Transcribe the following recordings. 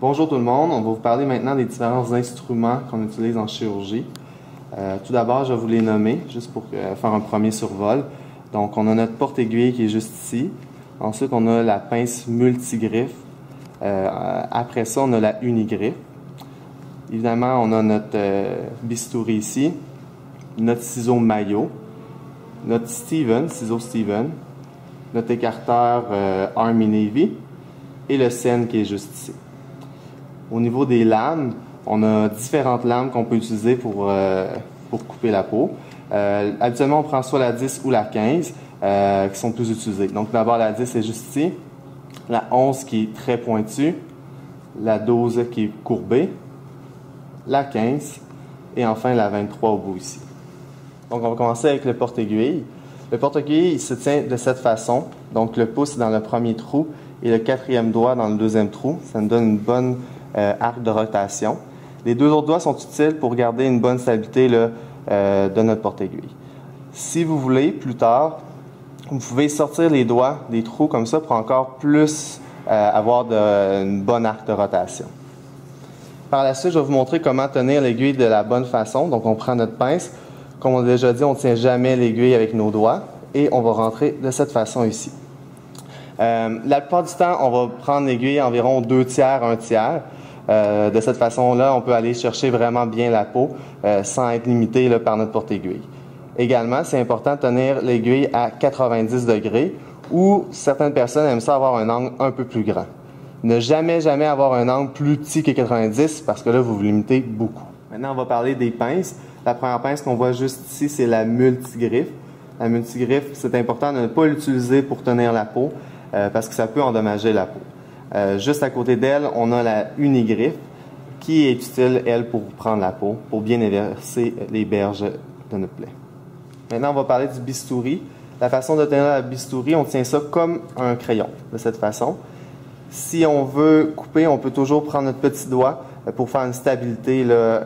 Bonjour tout le monde, on va vous parler maintenant des différents instruments qu'on utilise en chirurgie. Tout d'abord, je vais vous les nommer, juste pour faire un premier survol. Donc, on a notre porte-aiguille qui est juste ici. Ensuite, on a la pince multigriffe. Après ça, on a la unigriffe. Évidemment, on a notre bistouri ici, notre ciseau Mayo, notre ciseau Steven, notre écarteur Army Navy et le Sen qui est juste ici. Au niveau des lames, on a différentes lames qu'on peut utiliser pour couper la peau. Habituellement, on prend soit la 10 ou la 15 qui sont plus utilisées. Donc d'abord la 10 est juste ici, la 11 qui est très pointue, la 12 qui est courbée, la 15 et enfin la 23 au bout ici. Donc on va commencer avec le porte-aiguille. Le porte-aiguille il se tient de cette façon. Donc le pouce est dans le premier trou et le quatrième doigt dans le deuxième trou. Ça nous donne une bonne arc de rotation. Les deux autres doigts sont utiles pour garder une bonne stabilité là, de notre porte-aiguille. Si vous voulez, plus tard, vous pouvez sortir les doigts des trous comme ça pour encore plus avoir une bonne arc de rotation. Par la suite, je vais vous montrer comment tenir l'aiguille de la bonne façon. Donc, on prend notre pince. Comme on a déjà dit, on ne tient jamais l'aiguille avec nos doigts et on va rentrer de cette façon ici. La plupart du temps, on va prendre l'aiguille environ 2 tiers, 1 tiers. De cette façon-là, on peut aller chercher vraiment bien la peau sans être limité là, par notre porte-aiguille. Également, c'est important de tenir l'aiguille à 90 degrés ou certaines personnes aiment ça avoir un angle un peu plus grand. Ne jamais avoir un angle plus petit que 90 parce que là, vous vous limitez beaucoup. Maintenant, on va parler des pinces. La première pince qu'on voit juste ici, c'est la multigriffe. La multigriffe, c'est important de ne pas l'utiliser pour tenir la peau parce que ça peut endommager la peau. Juste à côté d'elle, on a la unigriffe qui est utile, elle, pour prendre la peau, pour bien inverser les berges de notre plaie. Maintenant, on va parler du bistouri. La façon de tenir la bistouri, on tient ça comme un crayon, de cette façon. Si on veut couper, on peut toujours prendre notre petit doigt pour faire une stabilité là,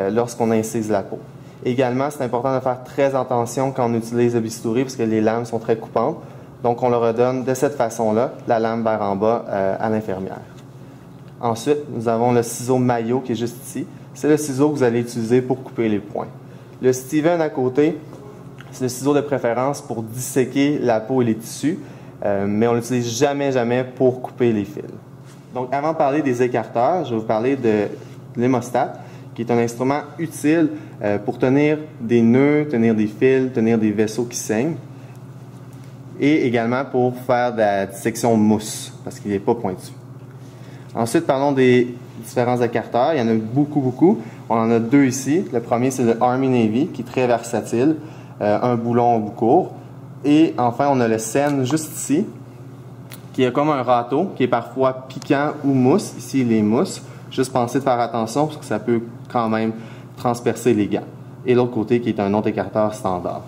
lorsqu'on incise la peau. Également, c'est important de faire très attention quand on utilise le bistouri parce que les lames sont très coupantes. Donc, on le redonne de cette façon-là, la lame vers en bas à l'infirmière. Ensuite, nous avons le ciseau Mayo qui est juste ici. C'est le ciseau que vous allez utiliser pour couper les points. Le Steven à côté, c'est le ciseau de préférence pour disséquer la peau et les tissus, mais on l'utilise jamais pour couper les fils. Donc, avant de parler des écarteurs, je vais vous parler de l'hémostate, qui est un instrument utile pour tenir des nœuds, tenir des fils, tenir des vaisseaux qui saignent. Et également pour faire de la dissection mousse, parce qu'il n'est pas pointu. Ensuite, parlons des différents écarteurs. Il y en a beaucoup. On en a 2 ici. Le premier, c'est le Army Navy, qui est très versatile. Un boulon au bout court. Et enfin, on a le Sen, juste ici, qui est comme un râteau, qui est parfois piquant ou mousse. Ici, il est mousse. Juste pensez de faire attention, parce que ça peut quand même transpercer les gants. Et l'autre côté, qui est un autre écarteur standard.